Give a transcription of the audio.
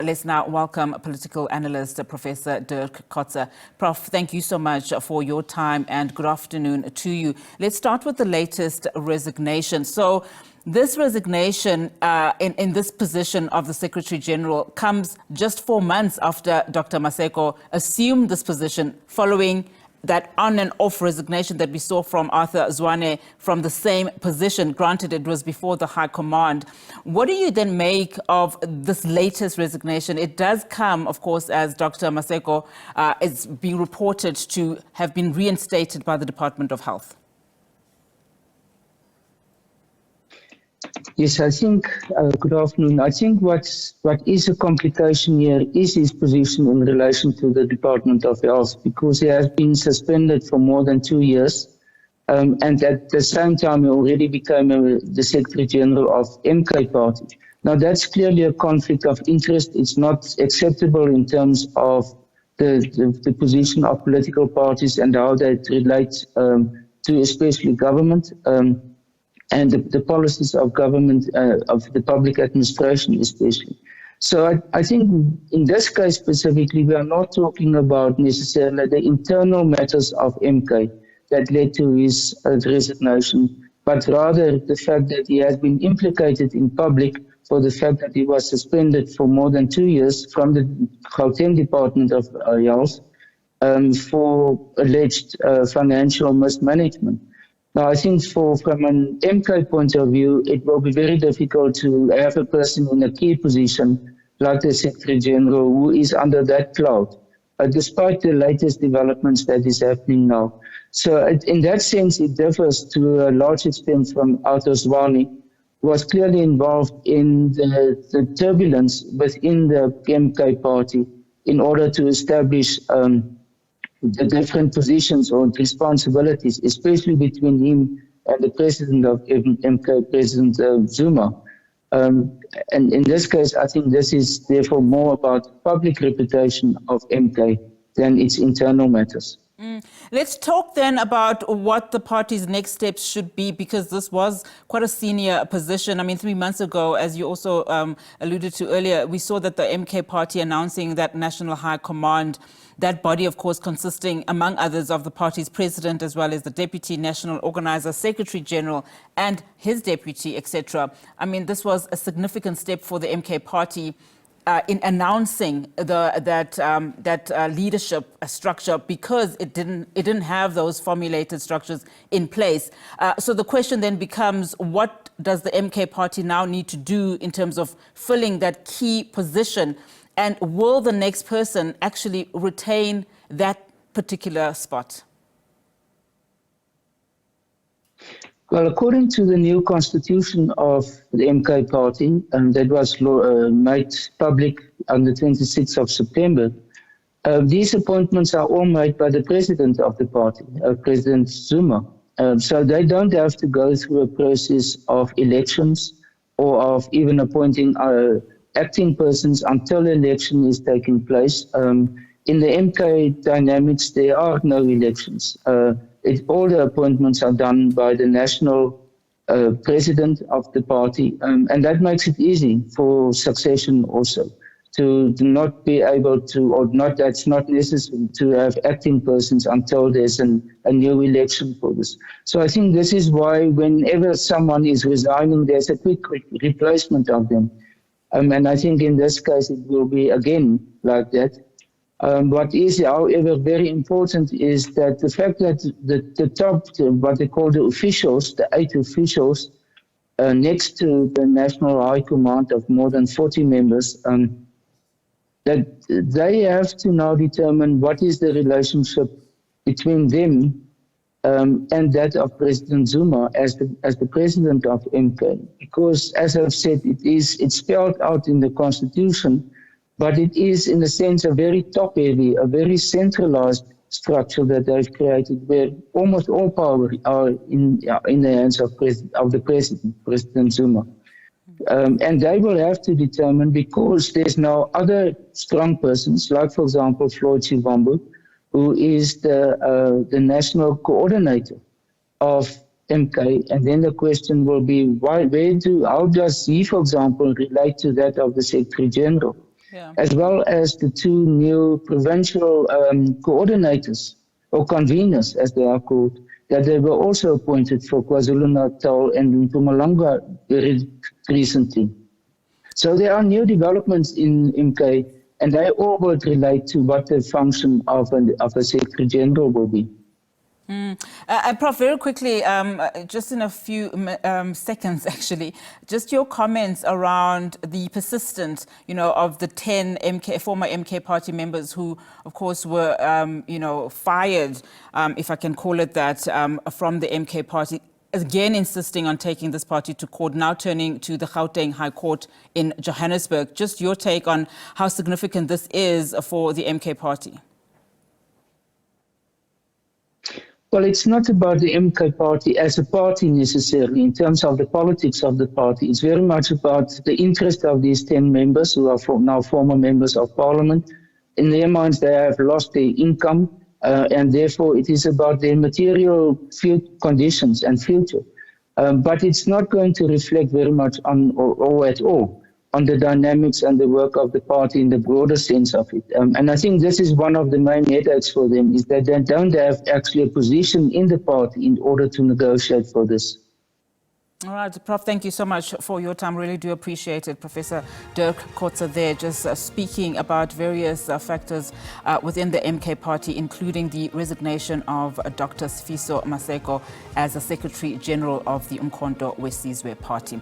Let's now welcome political analyst Professor Dirk Kotze. Prof, thank you so much for your time and good afternoon to you. Let's start with the latest resignation. So this resignation in this position of the Secretary-General comes just 4 months after Dr. Maseko assumed this position following that on and off resignation that we saw from Arthur Zwane from the same position. Granted, it was before the High Command. What do you then make of this latest resignation? It does come, of course, as Dr. Maseko is being reported to have been reinstated by the Department of Health. Yes, I think, good afternoon. I think what is a complication here is his position in relation to the Department of Health, because he has been suspended for more than 2 years. And at the same time, he already became the Secretary-General of MKParty. Now, that's clearly a conflict of interest. It's not acceptable in terms of the position of political parties and how they relate to especially government. And the policies of government, of the public administration especially. So I think in this case specifically, we are not talking about necessarily the internal matters of MK that led to his resignation, but rather the fact that he has been implicated in public for the fact that he was suspended for more than 2 years from the Gauteng Department of Health for alleged financial mismanagement. Now, I think from an MK point of view, it will be very difficult to have a person in a key position like the Secretary-General who is under that cloud, despite the latest developments that is happening now. So in that sense, it differs to a large extent from Arthur Zwane, who was clearly involved in the turbulence within the MK party in order to establish the different positions or responsibilities, especially between him and the president of MK, President Zuma. And in this case, I think this is therefore more about public reputation of MK than its internal matters. Let's talk then about what the party's next steps should be, because this was quite a senior position. I mean, 3 months ago, as you also alluded to earlier, we saw that the MK party announcing that National High Command, that body, of course, consisting, among others, of the party's president, as well as the deputy national organizer, Secretary-General, and his deputy, etc. I mean, this was a significant step for the MK party in announcing that leadership structure, because it didn't have those formulated structures in place. So the question then becomes, what does the MK party now need to do in terms of filling that key position? And will the next person actually retain that particular spot? Well, according to the new constitution of the MK party, and that was made public on the 26th of September, these appointments are all made by the president of the party, President Zuma. So they don't have to go through a process of elections or of even appointing acting persons until election is taking place. In the MK dynamics, there are no elections. All the appointments are done by the national president of the party, and that makes it easy for succession also, to not be able to, or not, that's not necessary to have acting persons until there's a new election for this. So I think this is why whenever someone is resigning, there's a quick replacement of them. And I think in this case, it will be again like that. What is, however, very important is that the fact that the top, what they call the officials, the 8 officials, next to the National High Command of more than 40 members, that they have to now determine what is the relationship between them and that of President Zuma as the president of MK. Because, as I've said, it's spelled out in the constitution, but it is, in a sense, a very top-heavy, a very centralized structure that they've created, where almost all power are in the hands of the president, President Zuma. And they will have to determine, because there's now other strong persons, like, for example, Floyd Shivambu, who is the national coordinator of MK, and then the question will be, how does he, for example, relate to that of the Secretary-General? Yeah. as well as the two new provincial coordinators or conveners, as they are called, that they were also appointed for KwaZulu-Natal and Mpumalanga recently. So there are new developments in MK, and they all would relate to what the function of a Secretary General will be. Prof, very quickly, just in a few seconds, actually, just your comments around the persistence, of the 10 former MK Party members who, of course, were, fired, if I can call it that, from the MK Party, again insisting on taking this party to court, now turning to the Gauteng High Court in Johannesburg. Just your take on how significant this is for the MK Party. Well, it's not about the MK Party as a party necessarily in terms of the politics of the party. It's very much about the interest of these 10 members who are now former members of parliament. In their minds, they have lost their income, and therefore it is about their material conditions and future. But it's not going to reflect very much on or at all on the dynamics and the work of the party in the broader sense of it. And I think this is one of the main headaches for them, is that they don't have actually a position in the party in order to negotiate for this. All right, Prof, thank you so much for your time. Really do appreciate it. Professor Dirk Kotze there, just speaking about various factors within the MK Party, including the resignation of Dr. Sifiso Maseko as the Secretary-General of the uMkhonto weSizwe Party.